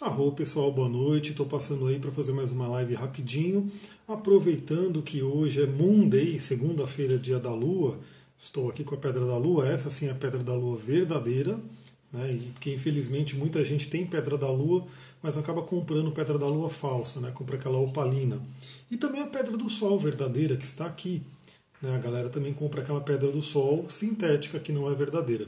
Arro, pessoal, boa noite. Estou passando aí para fazer mais uma live rapidinho, aproveitando que hoje é Monday, segunda-feira, dia da Lua. Estou aqui com a Pedra da Lua, essa sim é a Pedra da Lua verdadeira, né? E porque infelizmente muita gente tem Pedra da Lua, mas acaba comprando Pedra da Lua falsa, né? Compra aquela opalina. E também a Pedra do Sol verdadeira, que está aqui, né? A galera também compra aquela Pedra do Sol sintética, que não é verdadeira.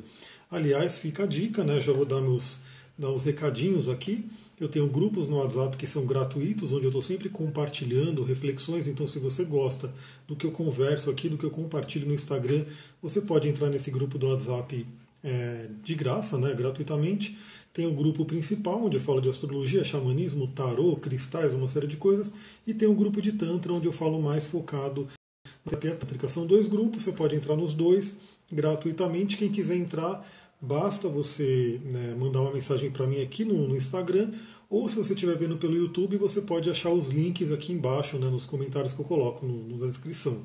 Aliás, fica a dica, né? Já vou dar os recadinhos aqui. Eu tenho grupos no WhatsApp que são gratuitos, onde eu estou sempre compartilhando reflexões. Então, se você gosta do que eu converso aqui, do que eu compartilho no Instagram, você pode entrar nesse grupo do WhatsApp de graça, né, gratuitamente. Tem o grupo principal, onde eu falo de astrologia, xamanismo, tarô, cristais, uma série de coisas. E tem o grupo de Tantra, onde eu falo mais focado na terapia tântrica. São dois grupos, você pode entrar nos dois gratuitamente. Quem quiser entrar, basta você, né, mandar uma mensagem para mim aqui no Instagram, ou se você estiver vendo pelo YouTube, você pode achar os links aqui embaixo, né, nos comentários que eu coloco na descrição.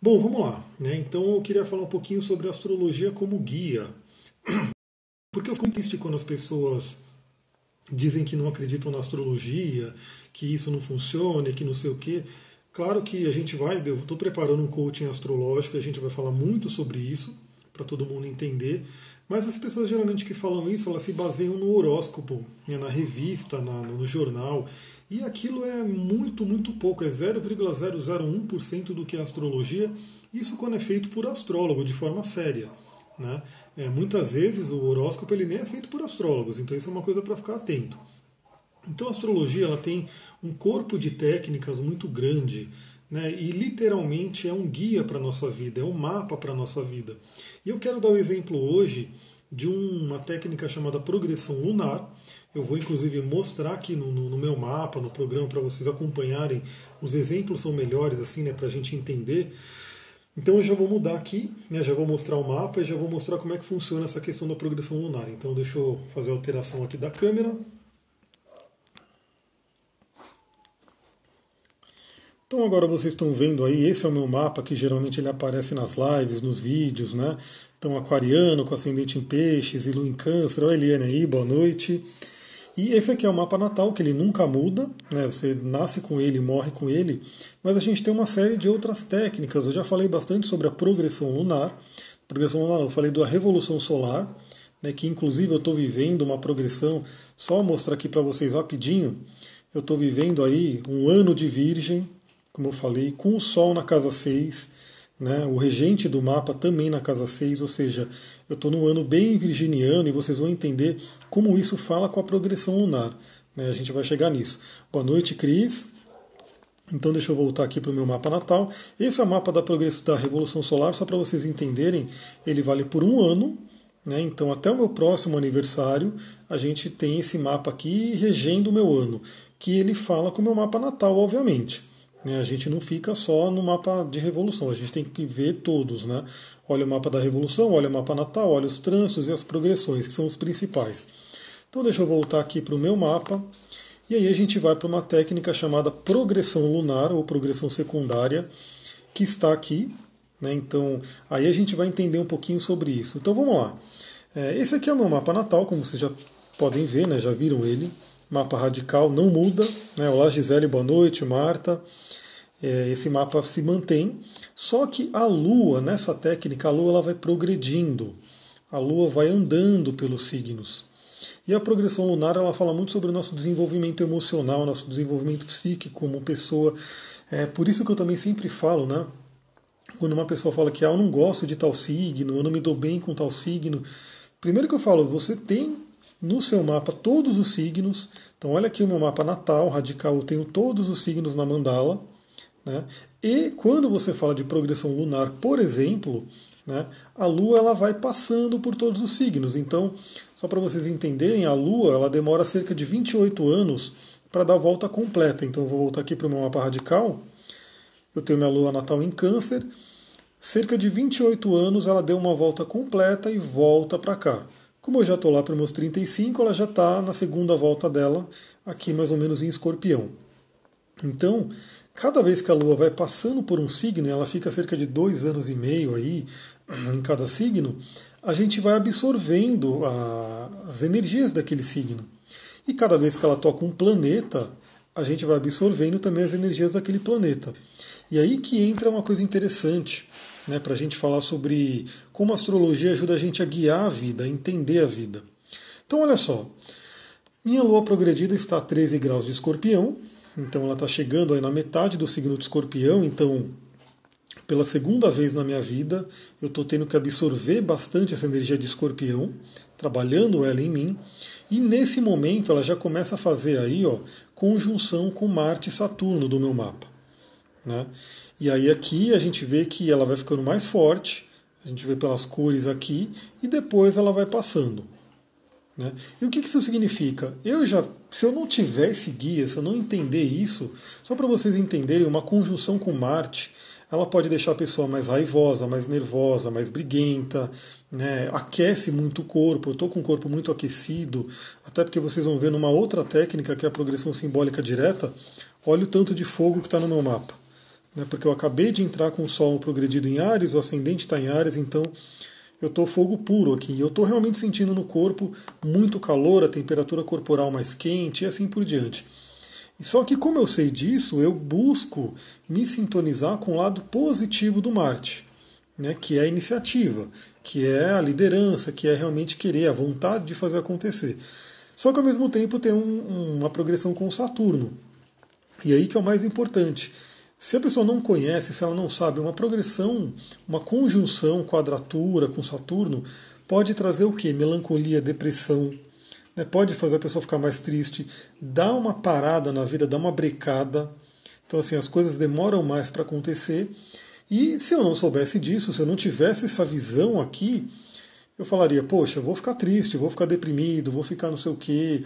Bom, vamos lá. Né? Então eu queria falar um pouquinho sobre a astrologia como guia. Porque eu fico triste quando as pessoas dizem que não acreditam na astrologia, que isso não funciona, que não sei o quê. Claro que a gente eu estou preparando um coaching astrológico, a gente vai falar muito sobre isso, para todo mundo entender. Mas as pessoas geralmente que falam isso, elas se baseiam no horóscopo, né, na revista, no jornal. E aquilo é muito, muito pouco, é 0,001% do que é astrologia. Isso quando é feito por astrólogo, de forma séria. Né? Muitas vezes o horóscopo ele nem é feito por astrólogos, então isso é uma coisa para ficar atento. Então a astrologia ela tem um corpo de técnicas muito grande, né, e literalmente é um guia para a nossa vida, é um mapa para a nossa vida. E eu quero dar o exemplo hoje de uma técnica chamada progressão lunar. Eu vou inclusive mostrar aqui no meu mapa, no programa, para vocês acompanharem. Os exemplos são melhores assim, né, para a gente entender. Então eu já vou mudar aqui, né, já vou mostrar o mapa e já vou mostrar como é que funciona essa questão da progressão lunar. Então deixa eu fazer a alteração aqui da câmera. Então agora vocês estão vendo aí, esse é o meu mapa que geralmente ele aparece nas lives, nos vídeos, né? Então aquariano com ascendente em peixes e lua em câncer, olha a Eliane aí, boa noite. E esse aqui é o mapa natal, que ele nunca muda, né? Você nasce com ele, morre com ele, mas a gente tem uma série de outras técnicas. Eu já falei bastante sobre a progressão lunar. Progressão lunar, eu falei da revolução solar, né? Que inclusive eu estou vivendo uma progressão, só mostrar aqui para vocês rapidinho. Eu estou vivendo aí um ano de virgem, como eu falei, com o Sol na casa 6, né, o regente do mapa também na casa 6, ou seja, eu estou num ano bem virginiano e vocês vão entender como isso fala com a progressão lunar. Né, a gente vai chegar nisso. Boa noite, Cris. Então deixa eu voltar aqui para o meu mapa natal. Esse é o mapa da Revolução Solar, só para vocês entenderem, ele vale por um ano. Né, então até o meu próximo aniversário a gente tem esse mapa aqui regendo o meu ano, que ele fala com o meu mapa natal, obviamente. A gente não fica só no mapa de revolução, a gente tem que ver todos. Né? Olha o mapa da revolução, olha o mapa natal, olha os trânsitos e as progressões, que são os principais. Então deixa eu voltar aqui para o meu mapa, e aí a gente vai para uma técnica chamada progressão lunar, ou progressão secundária, que está aqui. Né? Então aí a gente vai entender um pouquinho sobre isso. Então vamos lá. Esse aqui é o meu mapa natal, como vocês já podem ver, né? Já viram ele. Mapa radical, não muda. Né? Olá Gisele, boa noite, Marta. Esse mapa se mantém, só que a Lua, nessa técnica, a Lua ela vai progredindo, a Lua vai andando pelos signos. E a progressão lunar ela fala muito sobre o nosso desenvolvimento emocional, nosso desenvolvimento psíquico como pessoa. Por isso que eu também sempre falo, né? Quando uma pessoa fala que eu não gosto de tal signo, eu não me dou bem com tal signo, primeiro que eu falo, você tem no seu mapa todos os signos. Então olha aqui o meu mapa natal, radical, eu tenho todos os signos na mandala. Né? E quando você fala de progressão lunar, por exemplo, né, a Lua ela vai passando por todos os signos. Então, só para vocês entenderem, a Lua ela demora cerca de 28 anos para dar a volta completa. Então, eu vou voltar aqui para o meu mapa radical. Eu tenho minha Lua natal em Câncer. Cerca de 28 anos ela deu uma volta completa e volta para cá. Como eu já estou lá para os meus 35, ela já está na segunda volta dela, aqui mais ou menos em Escorpião. Então, cada vez que a Lua vai passando por um signo, ela fica cerca de 2 anos e meio aí em cada signo, a gente vai absorvendo as energias daquele signo. E cada vez que ela toca um planeta, a gente vai absorvendo também as energias daquele planeta. E aí que entra uma coisa interessante, né, para a gente falar sobre como a astrologia ajuda a gente a guiar a vida, a entender a vida. Então, olha só, minha lua progredida está a 13 graus de Escorpião, então ela está chegando aí na metade do signo de Escorpião, então pela segunda vez na minha vida eu estou tendo que absorver bastante essa energia de Escorpião, trabalhando ela em mim, e nesse momento ela já começa a fazer aí, ó, conjunção com Marte e Saturno do meu mapa, né? E aí aqui a gente vê que ela vai ficando mais forte, a gente vê pelas cores aqui, e depois ela vai passando. Né? E o que isso significa? Se eu não tiver esse guia, se eu não entender isso, só para vocês entenderem, uma conjunção com Marte, ela pode deixar a pessoa mais raivosa, mais nervosa, mais briguenta, né? Aquece muito o corpo. Eu estou com o corpo muito aquecido, até porque vocês vão ver numa outra técnica, que é a progressão simbólica direta, olha o tanto de fogo que está no meu mapa. Né? Porque eu acabei de entrar com o Sol progredido em Áries, o ascendente está em Áries, então eu estou fogo puro aqui. Eu estou realmente sentindo no corpo muito calor, a temperatura corporal mais quente e assim por diante. E só que como eu sei disso, eu busco me sintonizar com o lado positivo do Marte, né, que é a iniciativa, que é a liderança, que é realmente querer, a vontade de fazer acontecer. Só que ao mesmo tempo tem uma progressão com o Saturno. E aí que é o mais importante. Se a pessoa não conhece, se ela não sabe, uma progressão, uma conjunção, quadratura com Saturno, pode trazer o quê? Melancolia, depressão, né? Pode fazer a pessoa ficar mais triste, dar uma parada na vida, dar uma brecada. Então, assim, as coisas demoram mais para acontecer. E se eu não soubesse disso, se eu não tivesse essa visão aqui, eu falaria, poxa, vou ficar triste, vou ficar deprimido, vou ficar não sei o quê,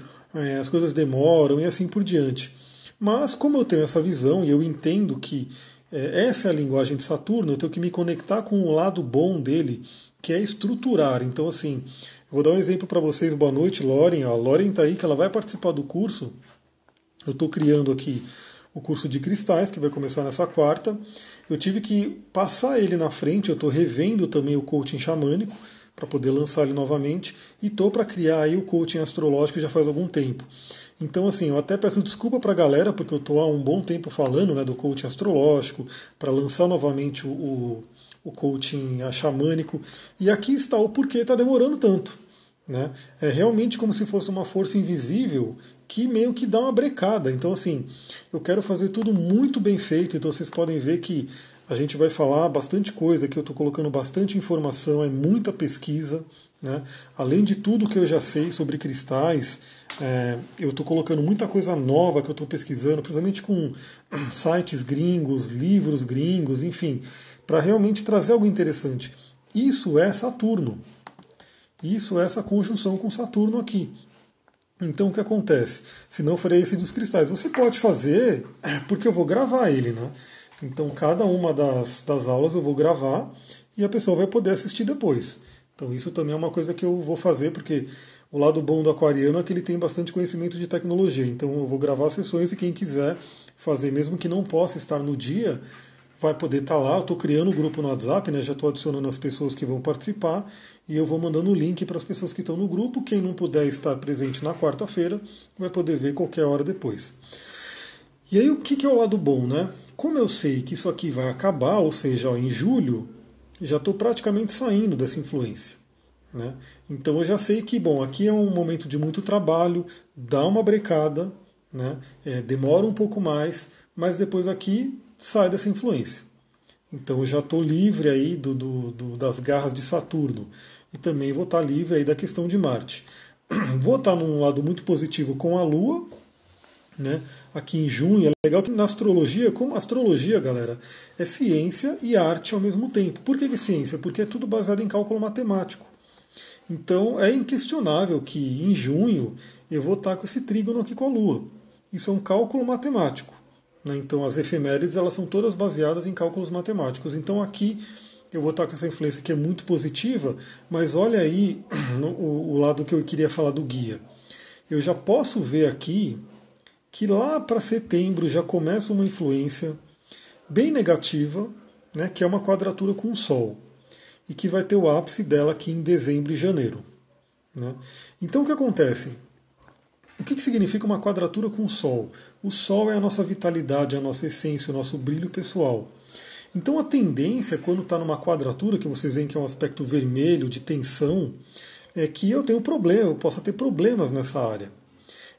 as coisas demoram e assim por diante. Mas como eu tenho essa visão e eu entendo que essa é a linguagem de Saturno, eu tenho que me conectar com o lado bom dele, que é estruturar. Então, assim, eu vou dar um exemplo para vocês. Boa noite, Loren. A Loren está aí, que ela vai participar do curso. Eu estou criando aqui o curso de cristais, que vai começar nessa quarta. Eu tive que passar ele na frente, eu estou revendo também o coaching xamânico, para poder lançar ele novamente, e estou para criar aí o coaching astrológico já faz algum tempo. Então, assim, eu até peço desculpa para a galera, porque eu estou há um bom tempo falando, né, do coaching astrológico, para lançar novamente o coaching xamânico. E aqui está o porquê está demorando tanto. Né? É realmente como se fosse uma força invisível que meio que dá uma brecada. Então, assim, eu quero fazer tudo muito bem feito, então vocês podem ver que a gente vai falar bastante coisa, que eu estou colocando bastante informação, é muita pesquisa. Né? Além de tudo que eu já sei sobre cristais, eu estou colocando muita coisa nova que eu estou pesquisando, principalmente com sites gringos, livros gringos, enfim, para realmente trazer algo interessante. Isso é Saturno. Isso é essa conjunção com Saturno aqui. Então o que acontece? Se não for esse dos cristais, você pode fazer, porque eu vou gravar ele, né? Então cada uma das aulas eu vou gravar e a pessoa vai poder assistir depois. Então isso também é uma coisa que eu vou fazer, porque o lado bom do aquariano é que ele tem bastante conhecimento de tecnologia. Então eu vou gravar sessões e quem quiser fazer, mesmo que não possa estar no dia, vai poder estar lá. Eu estou criando o grupo no WhatsApp, né? Já estou adicionando as pessoas que vão participar e eu vou mandando o link para as pessoas que estão no grupo. Quem não puder estar presente na quarta-feira vai poder ver qualquer hora depois. E aí o que é o lado bom, né? Como eu sei que isso aqui vai acabar, ou seja, ó, em julho, já estou praticamente saindo dessa influência. Né? Então eu já sei que, bom, aqui é um momento de muito trabalho, dá uma brecada, né? Demora um pouco mais, mas depois aqui sai dessa influência. Então eu já estou livre aí das garras de Saturno e também vou estar livre aí da questão de Marte. Vou estar num lado muito positivo com a Lua, né? Aqui em junho. É legal que na astrologia, como astrologia, galera, é ciência e arte ao mesmo tempo. Por que ciência? Porque é tudo baseado em cálculo matemático. Então é inquestionável que em junho eu vou estar com esse trígono aqui com a Lua. Isso é um cálculo matemático. Né? Então as efemérides elas são todas baseadas em cálculos matemáticos. Então aqui eu vou estar com essa influência que é muito positiva, mas olha aí o lado que eu queria falar do guia. Eu já posso ver aqui que lá para setembro já começa uma influência bem negativa, né, que é uma quadratura com o Sol, e que vai ter o ápice dela aqui em dezembro e janeiro. Né? Então o que acontece? O que significa uma quadratura com o Sol? O Sol é a nossa vitalidade, a nossa essência, o nosso brilho pessoal. Então a tendência, quando está numa quadratura, que vocês veem que é um aspecto vermelho de tensão, é que eu tenho problema, eu possa ter problemas nessa área.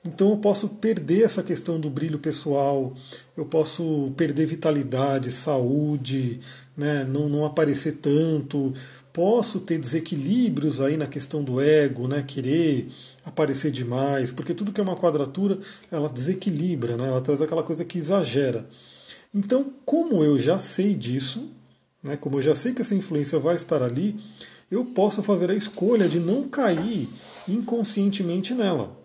Então eu posso perder essa questão do brilho pessoal, eu posso perder vitalidade, saúde, né, não aparecer tanto, posso ter desequilíbrios aí na questão do ego, né, querer aparecer demais, porque tudo que é uma quadratura, ela desequilibra, né, ela traz aquela coisa que exagera. Então, como eu já sei disso, né, como eu já sei que essa influência vai estar ali, eu posso fazer a escolha de não cair inconscientemente nela.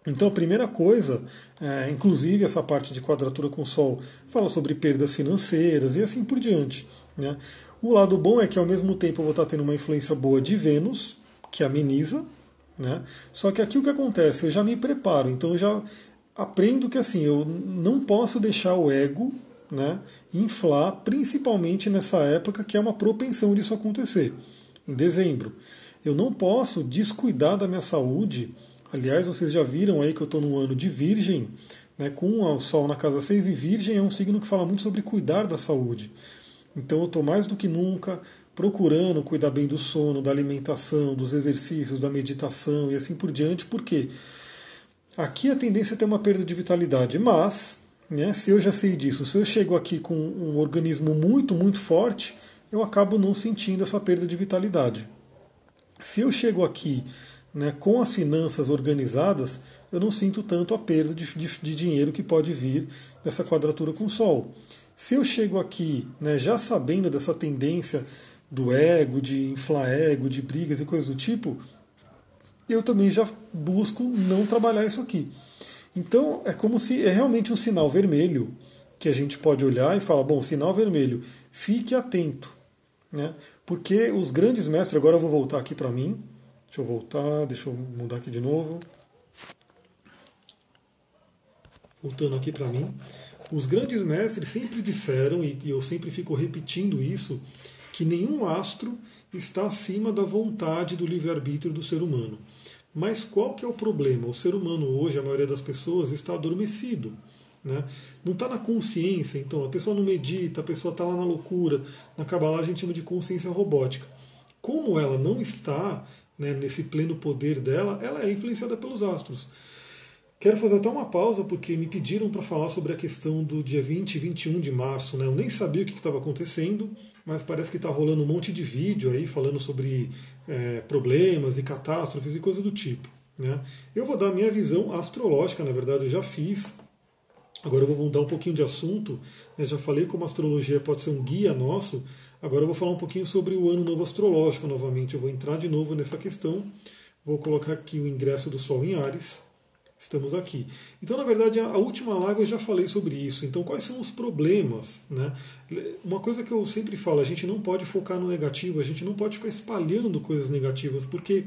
Então a primeira coisa, inclusive essa parte de quadratura com o Sol, fala sobre perdas financeiras e assim por diante. Né? O lado bom é que ao mesmo tempo eu vou estar tendo uma influência boa de Vênus, que ameniza, né? Só que aqui o que acontece? Eu já me preparo, então eu já aprendo que assim, eu não posso deixar o ego, né, inflar, principalmente nessa época que é uma propensão disso acontecer, em dezembro. Eu não posso descuidar da minha saúde. Aliás, vocês já viram aí que eu estou num ano de Virgem, né, com o Sol na casa 6, e Virgem é um signo que fala muito sobre cuidar da saúde. Então eu estou mais do que nunca procurando cuidar bem do sono, da alimentação, dos exercícios, da meditação e assim por diante, porque aqui a tendência é ter uma perda de vitalidade, mas, né, se eu já sei disso, se eu chego aqui com um organismo muito, muito forte, eu acabo não sentindo essa perda de vitalidade. Se eu chego aqui, né, com as finanças organizadas, eu não sinto tanto a perda de dinheiro que pode vir dessa quadratura com o Sol. Se eu chego aqui, né, já sabendo dessa tendência do ego, de inflar ego, de brigas e coisas do tipo, eu também já busco não trabalhar isso aqui. Então é como se é realmente um sinal vermelho que a gente pode olhar e falar, bom, sinal vermelho, fique atento. Né? Porque os grandes mestres, agora eu vou voltar aqui para mim, deixa eu mudar aqui de novo. Voltando aqui para mim. Os grandes mestres sempre disseram, e eu sempre fico repetindo isso, que nenhum astro está acima da vontade do livre-arbítrio do ser humano. Mas qual que é o problema? O ser humano hoje, a maioria das pessoas, está adormecido. Né? Não está na consciência, então a pessoa não medita, a pessoa está lá na loucura. Na Kabbalah a gente chama de consciência robótica. Como ela não está, né, nesse pleno poder dela, ela é influenciada pelos astros. Quero fazer até uma pausa porque me pediram para falar sobre a questão do dia 20 e 21 de março. Né? Eu nem sabia o que estava acontecendo, mas parece que está rolando um monte de vídeo aí falando sobre problemas e catástrofes e coisa do tipo. Né? Eu vou dar a minha visão astrológica, na verdade eu já fiz. Agora eu vou mudar um pouquinho de assunto. Né? Já falei como a astrologia pode ser um guia nosso. Agora eu vou falar um pouquinho sobre o ano novo astrológico novamente. Eu vou entrar de novo nessa questão. Vou colocar aqui o ingresso do Sol em Áries. Estamos aqui. Então, na verdade, a última live eu já falei sobre isso. Então, quais são os problemas? Né? Uma coisa que eu sempre falo, a gente não pode focar no negativo, a gente não pode ficar espalhando coisas negativas, porque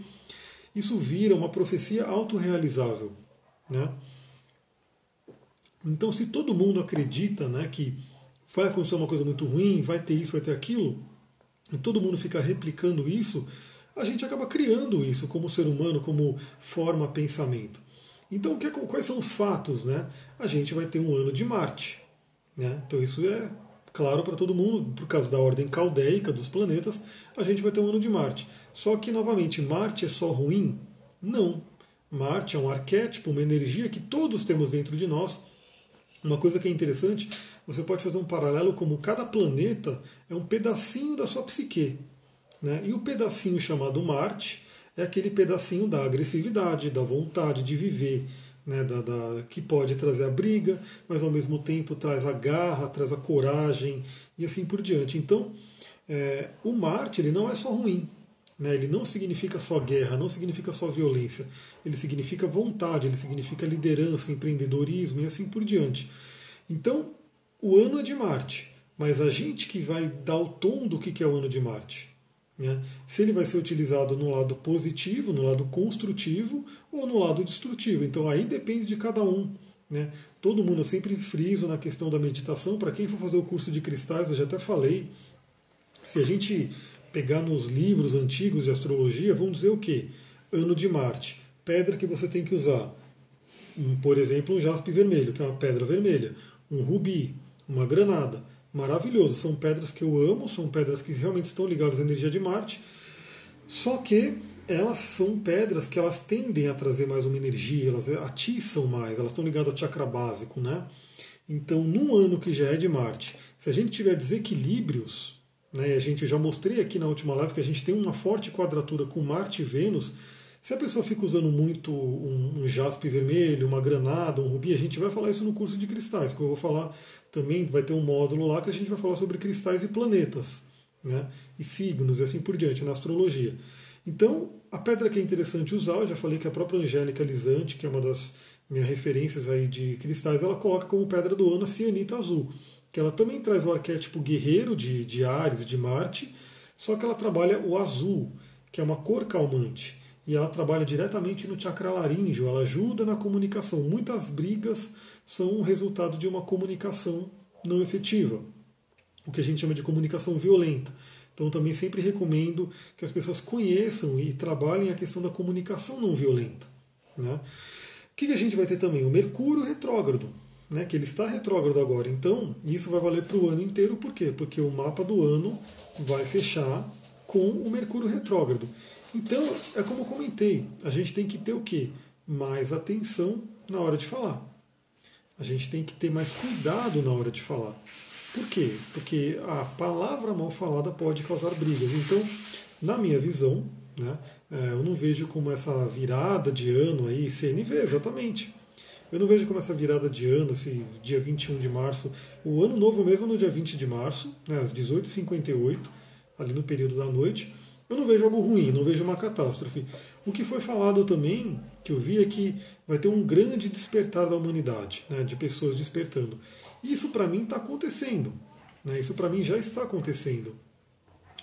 isso vira uma profecia autorrealizável. Né? Então, se todo mundo acredita, né, que vai acontecer uma coisa muito ruim, vai ter isso, vai ter aquilo, e todo mundo fica replicando isso, a gente acaba criando isso como ser humano, como forma pensamento. Então, quais são os fatos? Né? A gente vai ter um ano de Marte. Né? Então, isso é claro para todo mundo, por causa da ordem caldeica dos planetas, a gente vai ter um ano de Marte. Só que, novamente, Marte é só ruim? Não. Marte é um arquétipo, uma energia que todos temos dentro de nós. Uma coisa que é interessante, você pode fazer um paralelo como cada planeta é um pedacinho da sua psique. Né? E o pedacinho chamado Marte é aquele pedacinho da agressividade, da vontade de viver, né, que pode trazer a briga, mas ao mesmo tempo traz a garra, traz a coragem e assim por diante. Então, o Marte ele não é só ruim, né, ele não significa só guerra, não significa só violência, ele significa vontade, ele significa liderança, empreendedorismo e assim por diante. Então, o ano é de Marte, mas a gente que vai dar o tom do que é o ano de Marte. Né? Se ele vai ser utilizado no lado positivo, no lado construtivo ou no lado destrutivo. Então aí depende de cada um. Né? Todo mundo, eu sempre friso na questão da meditação. Para quem for fazer o curso de cristais, eu já até falei, se a gente pegar nos livros antigos de astrologia, vão dizer o quê? Ano de Marte. Pedra que você tem que usar. Por exemplo, um jaspe vermelho, que é uma pedra vermelha, um rubi, uma granada. Maravilhoso, são pedras que eu amo, são pedras que realmente estão ligadas à energia de Marte, só que elas são pedras que elas tendem a trazer mais uma energia, elas atiçam mais, elas estão ligadas ao chakra básico, né? Então, num ano que já é de Marte, se a gente tiver desequilíbrios, né, a gente já mostrei aqui na última live que a gente tem uma forte quadratura com Marte e Vênus. Se a pessoa fica usando muito um jaspe vermelho, uma granada, um rubi, a gente vai falar isso no curso de cristais, que eu vou falar também, vai ter um módulo lá que a gente vai falar sobre cristais e planetas, né, e signos e assim por diante, na astrologia. Então, a pedra que é interessante usar, eu já falei que a própria Angélica Lisante, que é uma das minhas referências aí de cristais, ela coloca como pedra do ano a cianita azul, que ela também traz o arquétipo guerreiro de Áries e de Marte, só que ela trabalha o azul, que é uma cor calmante. E ela trabalha diretamente no chakra laríngeo, ela ajuda na comunicação. Muitas brigas são um resultado de uma comunicação não efetiva, o que a gente chama de comunicação violenta. Então também sempre recomendo que as pessoas conheçam e trabalhem a questão da comunicação não violenta, né? O que a gente vai ter também? O Mercúrio retrógrado, né, que ele está retrógrado agora. Então, isso vai valer para o ano inteiro. Por quê? Porque o mapa do ano vai fechar com o Mercúrio retrógrado. Então, é como eu comentei, a gente tem que ter o quê? Mais atenção na hora de falar. A gente tem que ter mais cuidado na hora de falar. Por quê? Porque a palavra mal falada pode causar brigas. Então, na minha visão, né, eu não vejo como essa virada de ano aí, CNV, exatamente. Eu não vejo como essa virada de ano, esse dia 21 de março, o ano novo mesmo no dia 20 de março, né, às 18h58, ali no período da noite. Eu não vejo algo ruim, não vejo uma catástrofe. O que foi falado também, que eu vi, é que vai ter um grande despertar da humanidade, né, de pessoas despertando. E isso para mim está acontecendo. Né, isso para mim já está acontecendo.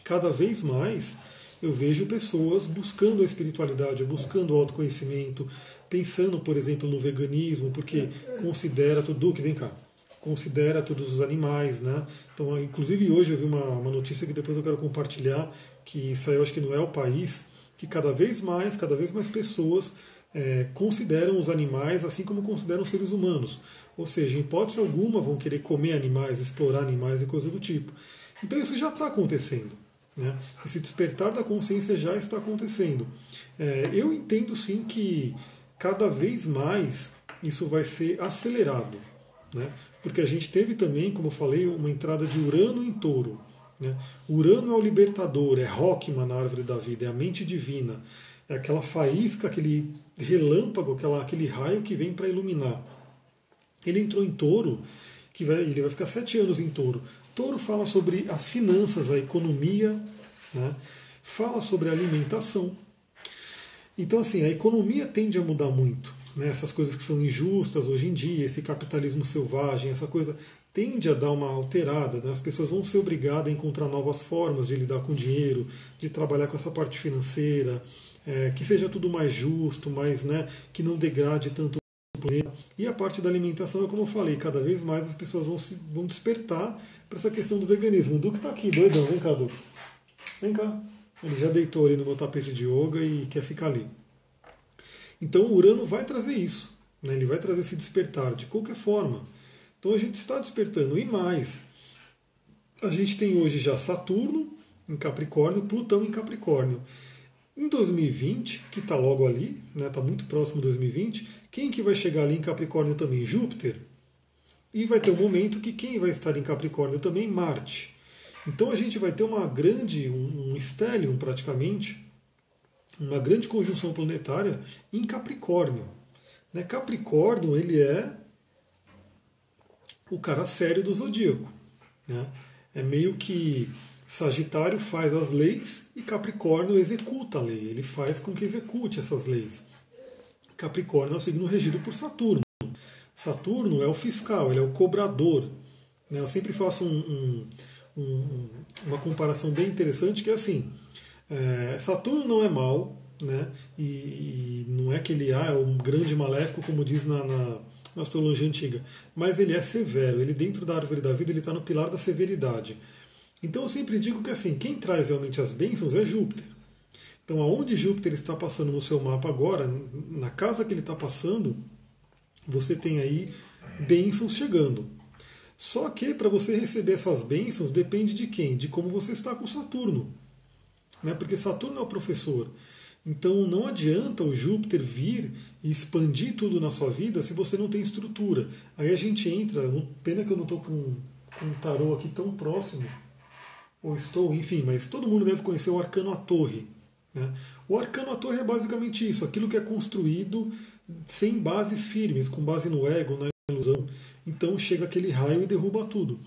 Cada vez mais eu vejo pessoas buscando a espiritualidade, buscando o autoconhecimento, pensando, por exemplo, no veganismo, porque considera tudo, que vem cá, considera todos os animais, né? Então, inclusive hoje eu vi uma notícia que depois eu quero compartilhar, que saiu, acho que no É o País, que cada vez mais pessoas consideram os animais assim como consideram os seres humanos. Ou seja, em hipótese alguma vão querer comer animais, explorar animais e coisa do tipo. Então isso já está acontecendo. Né? Esse despertar da consciência já está acontecendo. Eu entendo sim que cada vez mais isso vai ser acelerado. Né? Porque a gente teve também, como eu falei, uma entrada de Urano em Touro. Né? Urano é o libertador, é Rockman na árvore da vida, é a mente divina, é aquela faísca, aquele relâmpago, aquele raio que vem para iluminar. Ele entrou em Touro, ele vai ficar 7 anos em Touro. Touro fala sobre as finanças, a economia, né? Fala sobre a alimentação. Então, assim, a economia tende a mudar muito. Né? Essas coisas que são injustas hoje em dia, esse capitalismo selvagem, essa coisa tende a dar uma alterada. Né? As pessoas vão ser obrigadas a encontrar novas formas de lidar com o dinheiro, de trabalhar com essa parte financeira, que seja tudo mais justo, mais, né, que não degrade tanto o planeta. E a parte da alimentação é como eu falei, cada vez mais as pessoas vão despertar para essa questão do veganismo. O Duque está aqui, doidão. Vem cá, Duque. Vem cá. Ele já deitou ali no meu tapete de yoga e quer ficar ali. Então o Urano vai trazer isso. Né? Ele vai trazer esse despertar de qualquer forma. Então a gente está despertando. E mais, a gente tem hoje já Saturno em Capricórnio, Plutão em Capricórnio. Em 2020, que está logo ali, está muito próximo de 2020, quem que vai chegar ali em Capricórnio também? Júpiter. E vai ter um momento que quem vai estar em Capricórnio também? Marte. Então a gente vai ter um stellium praticamente, uma grande conjunção planetária em Capricórnio. Né? Capricórnio, ele é o cara sério do zodíaco. Né? É meio que Sagitário faz as leis e Capricórnio executa a lei. Ele faz com que execute essas leis. Capricórnio é o signo regido por Saturno. Saturno é o fiscal, ele é o cobrador. Né? Eu sempre faço uma comparação bem interessante, que é assim, Saturno não é mau, né? E não é que ele é um grande maléfico, como diz na astrologia antiga, mas ele é severo, ele dentro da árvore da vida ele está no pilar da severidade. Então eu sempre digo que assim, quem traz realmente as bênçãos é Júpiter. Então aonde Júpiter está passando no seu mapa agora, na casa que ele está passando, você tem aí bênçãos chegando. Só que para você receber essas bênçãos depende de quem? De como você está com Saturno. Né? Porque Saturno é o professor. Então não adianta o Júpiter vir e expandir tudo na sua vida se você não tem estrutura. Aí a gente entra, pena que eu não estou com um tarô aqui tão próximo, ou estou, enfim, mas todo mundo deve conhecer o Arcano à Torre. Né? O Arcano à Torre é basicamente isso, aquilo que é construído sem bases firmes, com base no ego, na ilusão. Então chega aquele raio e derruba tudo.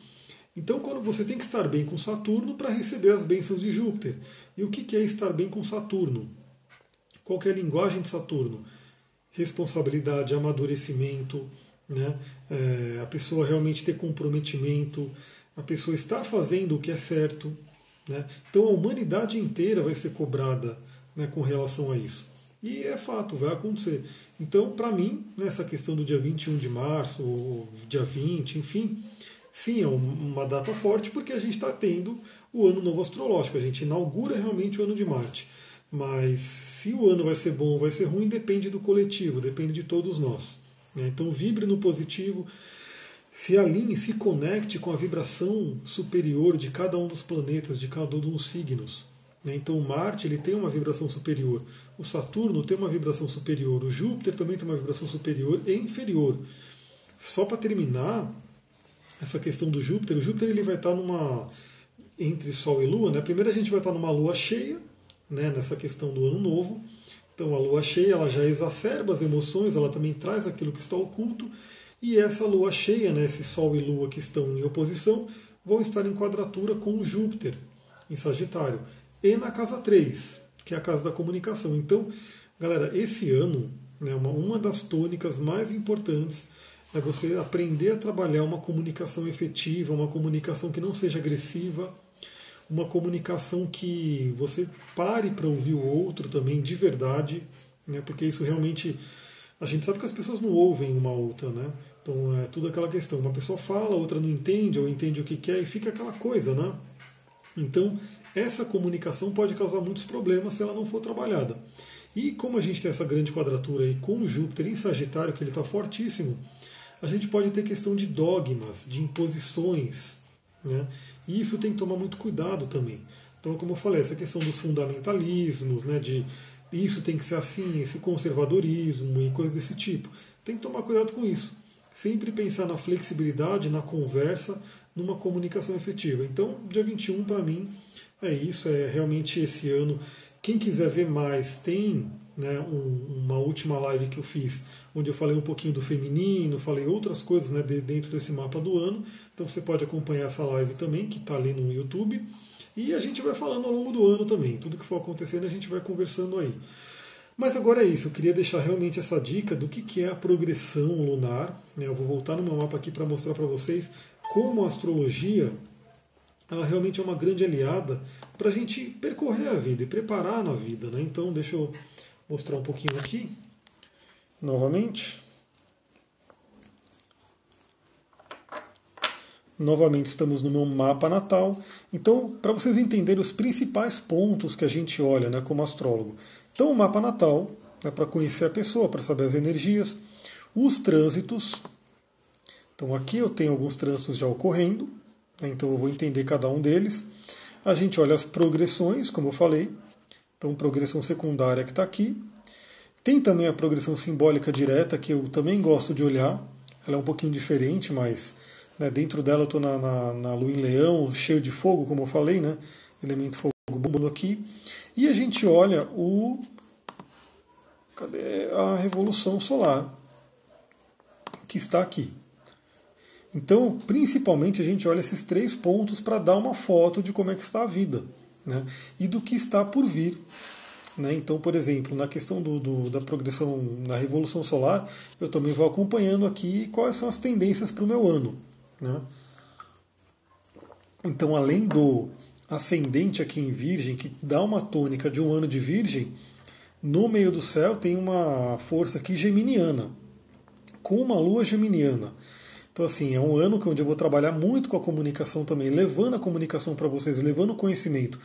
Então, quando você tem que estar bem com Saturno para receber as bênçãos de Júpiter. E o que é estar bem com Saturno? Qual que é a linguagem de Saturno? Responsabilidade, amadurecimento, né? A pessoa realmente ter comprometimento, a pessoa estar fazendo o que é certo. Né? Então, a humanidade inteira vai ser cobrada, né, com relação a isso. E é fato, vai acontecer. Então, para mim, nessa questão do dia 21 de março, ou dia 20, enfim, sim, é uma data forte porque a gente está tendo o ano novo astrológico, a gente inaugura realmente o ano de Marte. Mas se o ano vai ser bom ou vai ser ruim, depende do coletivo, depende de todos nós. Né? Então vibre no positivo, se alinhe, se conecte com a vibração superior de cada um dos planetas, de cada um dos signos. Né? Então o Marte ele tem uma vibração superior, o Saturno tem uma vibração superior, o Júpiter também tem uma vibração superior e inferior. Só para terminar essa questão do Júpiter, o Júpiter ele vai estar entre Sol e Lua. Né? Primeiro a gente vai estar numa Lua cheia, né, nessa questão do ano novo. Então a lua cheia ela já exacerba as emoções, ela também traz aquilo que está oculto, e essa lua cheia, né, esse Sol e Lua que estão em oposição, vão estar em quadratura com o Júpiter, em Sagitário, e na casa 3, que é a casa da comunicação. Então, galera, esse ano, né, uma das tônicas mais importantes é você aprender a trabalhar uma comunicação efetiva, uma comunicação que não seja agressiva, uma comunicação que você pare para ouvir o outro também de verdade, né? Porque isso realmente a gente sabe que as pessoas não ouvem uma outra, né? Então é tudo aquela questão, uma pessoa fala, a outra não entende ou entende o que quer e fica aquela coisa, né? Então essa comunicação pode causar muitos problemas se ela não for trabalhada. E como a gente tem essa grande quadratura aí com o Júpiter em Sagitário, que ele está fortíssimo, a gente pode ter questão de dogmas, de imposições, né? E isso tem que tomar muito cuidado também. Então, como eu falei, essa questão dos fundamentalismos, né, de isso tem que ser assim, esse conservadorismo e coisas desse tipo. Tem que tomar cuidado com isso. Sempre pensar na flexibilidade, na conversa, numa comunicação efetiva. Então, dia 21 para mim é isso, é realmente esse ano. Quem quiser ver mais, tem, né, uma última live que eu fiz, onde eu falei um pouquinho do feminino, falei outras coisas, né, dentro desse mapa do ano. Então você pode acompanhar essa live também, que está ali no YouTube. E a gente vai falando ao longo do ano também. Tudo que for acontecendo a gente vai conversando aí. Mas agora é isso, eu queria deixar realmente essa dica do que é a progressão lunar. Eu vou voltar no meu mapa aqui para mostrar para vocês como a astrologia ela realmente é uma grande aliada para a gente percorrer a vida e preparar na vida. Né? Então deixa eu mostrar um pouquinho aqui, novamente. Novamente estamos no meu mapa natal. Então, para vocês entenderem os principais pontos que a gente olha, né, como astrólogo. Então, o mapa natal é para conhecer a pessoa, para saber as energias, os trânsitos. Então, aqui eu tenho alguns trânsitos já ocorrendo, né, então eu vou entender cada um deles. A gente olha as progressões, como eu falei. Então, progressão secundária que está aqui. Tem também a progressão simbólica direta, que eu também gosto de olhar. Ela é um pouquinho diferente, mas dentro dela eu estou na Lua em Leão, cheio de fogo, como eu falei, né? Elemento fogo bombando aqui. E a gente olha cadê a Revolução Solar, que está aqui. Então, principalmente, a gente olha esses 3 pontos para dar uma foto de como é que está a vida, né? E do que está por vir. Né? Então, por exemplo, na questão da progressão na Revolução Solar, eu também vou acompanhando aqui quais são as tendências para o meu ano. Né? Então, além do ascendente aqui em Virgem, que dá uma tônica de um ano de Virgem, no meio do céu tem uma força aqui geminiana, com uma lua geminiana. Então, assim, é um ano onde eu vou trabalhar muito com a comunicação também, levando a comunicação para vocês, levando o conhecimento.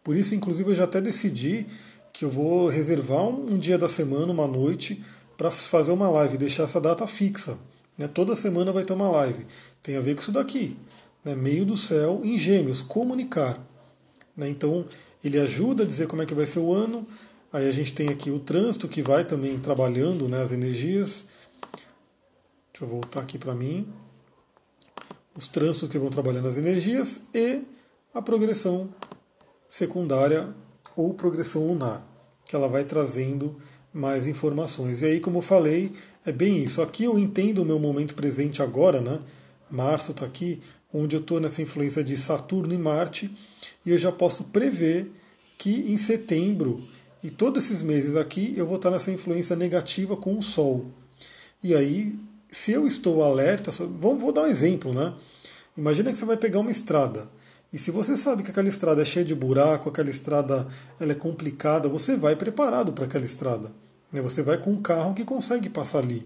Por isso, inclusive, eu já até decidi que eu vou reservar um dia da semana, uma noite, para fazer uma live, deixar essa data fixa. Né? Toda semana vai ter uma live. Tem a ver com isso daqui. Né? Meio do céu em Gêmeos, comunicar. Né? Então, ele ajuda a dizer como é que vai ser o ano. Aí a gente tem aqui o trânsito, que vai também trabalhando, né, as energias. Deixa eu voltar aqui para mim. Os trânsitos que vão trabalhando as energias e a progressão secundária ou progressão lunar, que ela vai trazendo mais informações. E aí, como eu falei, é bem isso. Aqui eu entendo o meu momento presente agora, né? Março está aqui, onde eu estou nessa influência de Saturno e Marte, e eu já posso prever que em setembro e todos esses meses aqui eu vou estar nessa influência negativa com o Sol. E aí, se eu estou alerta, vou dar um exemplo, né? Imagina que você vai pegar uma estrada. E se você sabe que aquela estrada é cheia de buraco, aquela estrada ela é complicada, você vai preparado para aquela estrada. Né? Você vai com um carro que consegue passar ali.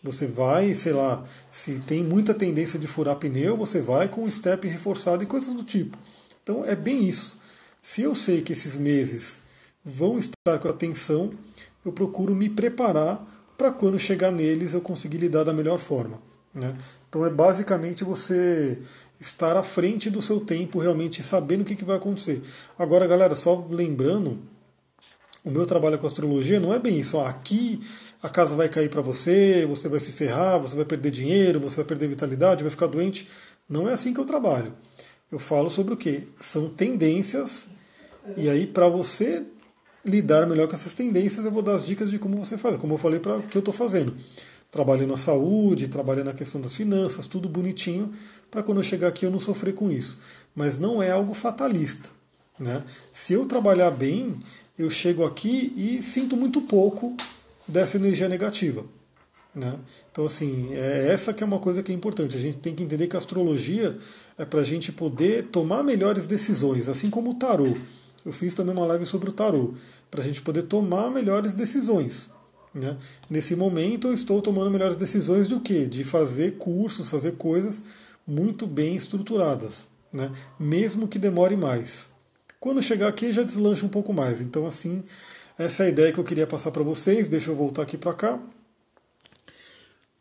Você vai, sei lá, se tem muita tendência de furar pneu, você vai com um step reforçado e coisas do tipo. Então é bem isso. Se eu sei que esses meses vão estar com atenção, eu procuro me preparar para quando chegar neles eu conseguir lidar da melhor forma. Né? Então é basicamente você estar à frente do seu tempo, realmente sabendo o que vai acontecer. Agora, galera, só lembrando, o meu trabalho com astrologia não é bem isso. Aqui a casa vai cair para você, você vai se ferrar, você vai perder dinheiro, você vai perder vitalidade, vai ficar doente. Não é assim que eu trabalho. Eu falo sobre o quê? São tendências, e aí para você lidar melhor com essas tendências, eu vou dar as dicas de como você faz, como eu falei para o que eu estou fazendo. Trabalhando a saúde, trabalhando a questão das finanças, tudo bonitinho, para quando eu chegar aqui eu não sofrer com isso. Mas não é algo fatalista. Né? Se eu trabalhar bem, eu chego aqui e sinto muito pouco dessa energia negativa. Né? Então, assim, essa que é uma coisa que é importante. A gente tem que entender que a astrologia é para a gente poder tomar melhores decisões, assim como o tarô. Eu fiz também uma live sobre o tarô, para a gente poder tomar melhores decisões. Né? Nesse momento eu estou tomando melhores decisões do que? De fazer cursos, fazer coisas muito bem estruturadas, né? Mesmo que demore mais. Quando chegar aqui já deslancha um pouco mais. Então assim, essa é a ideia que eu queria passar para vocês. Deixa eu voltar aqui para cá.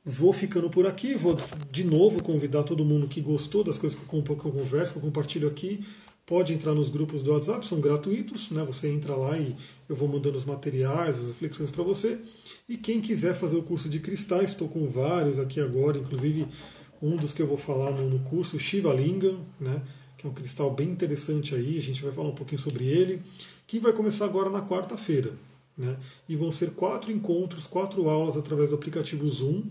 Vou ficando por aqui, vou de novo convidar todo mundo que gostou das coisas que eu converso, que eu compartilho aqui. Pode entrar nos grupos do WhatsApp, são gratuitos, né? Você entra lá e eu vou mandando os materiais, as reflexões para você. E quem quiser fazer o curso de cristais, estou com vários aqui agora, inclusive um dos que eu vou falar no curso, Shiva Lingam, né? Que é um cristal bem interessante aí, a gente vai falar um pouquinho sobre ele, que vai começar agora na quarta-feira. Né? E vão ser 4 encontros, 4 aulas através do aplicativo Zoom.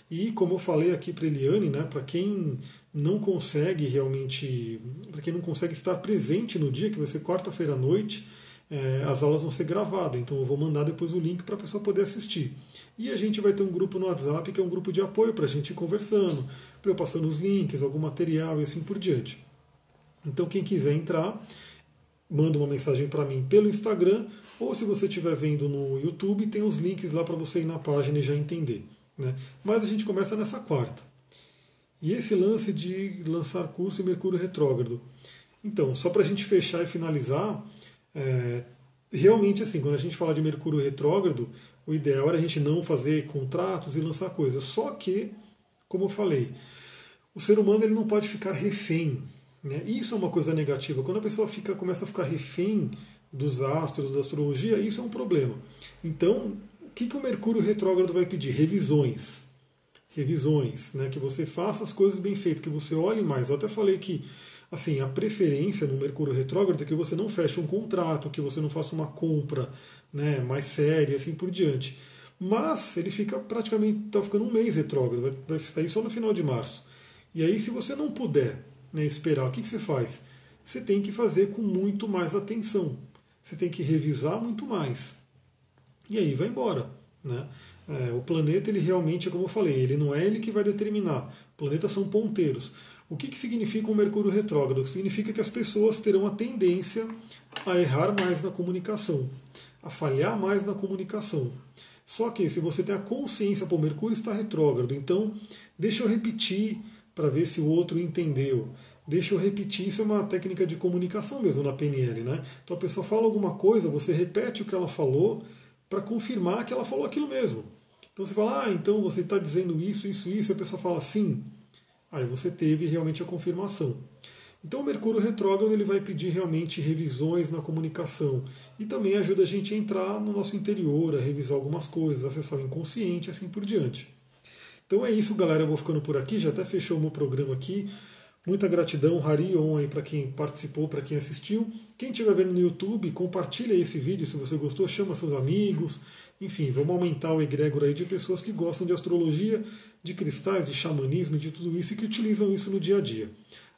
E como eu falei aqui para Eliane, né, para quem não consegue realmente, para quem não consegue estar presente no dia, que vai ser quarta-feira à noite, as aulas vão ser gravadas. Então eu vou mandar depois o link para a pessoa poder assistir. E a gente vai ter um grupo no WhatsApp, que é um grupo de apoio para a gente ir conversando, para eu passando os links, algum material e assim por diante. Então quem quiser entrar, manda uma mensagem para mim pelo Instagram, ou se você estiver vendo no YouTube, tem os links lá para você ir na página e já entender. Né? Mas a gente começa nessa quarta. E esse lance de lançar curso em Mercúrio retrógrado. Então, só para a gente fechar e finalizar, realmente assim, quando a gente fala de Mercúrio retrógrado, o ideal era a gente não fazer contratos e lançar coisas. Só que, como eu falei, o ser humano ele não pode ficar refém. Né? Isso é uma coisa negativa. Quando a pessoa começa a ficar refém dos astros, da astrologia, isso é um problema. Então, o que o Mercúrio retrógrado vai pedir? Revisões. Revisões, né? Que você faça as coisas bem feitas, que você olhe mais. Eu até falei que assim, a preferência no Mercúrio retrógrado é que você não feche um contrato, que você não faça uma compra, né, mais séria, assim por diante. Mas ele fica praticamente, está ficando um mês retrógrado, vai sair só no final de março. E aí, se você não puder, né, esperar, o que você faz? Você tem que fazer com muito mais atenção. Você tem que revisar muito mais. E aí vai embora. Né? O planeta, ele realmente, como eu falei, ele não é ele que vai determinar. Planetas são ponteiros. O que significa um Mercúrio retrógrado? Significa que as pessoas terão a tendência a errar mais na comunicação, a falhar mais na comunicação. Só que se você tem a consciência, pô, Mercúrio está retrógrado, então deixa eu repetir para ver se o outro entendeu. Deixa eu repetir, isso é uma técnica de comunicação mesmo na PNL, né? Então a pessoa fala alguma coisa, você repete o que ela falou para confirmar que ela falou aquilo mesmo. Então você fala, então você está dizendo isso, isso, isso, e a pessoa fala sim. Aí você teve realmente a confirmação. Então o Mercúrio retrógrado ele vai pedir realmente revisões na comunicação e também ajuda a gente a entrar no nosso interior, a revisar algumas coisas, acessar o inconsciente, assim por diante. Então é isso, galera. Eu vou ficando por aqui. Já até fechou o meu programa aqui. Muita gratidão, Harion, aí para quem participou, para quem assistiu. Quem estiver vendo no YouTube, compartilha esse vídeo se você gostou, chama seus amigos. Enfim, vamos aumentar o egrégor aí de pessoas que gostam de astrologia, de cristais, de xamanismo, de tudo isso e que utilizam isso no dia a dia.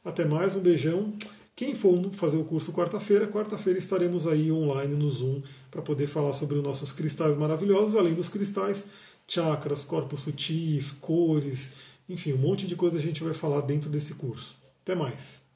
Até mais, um beijão. Quem for fazer o curso quarta-feira estaremos aí online no Zoom para poder falar sobre os nossos cristais maravilhosos, além dos cristais, chakras, corpos sutis, cores, enfim, um monte de coisa a gente vai falar dentro desse curso. Até mais!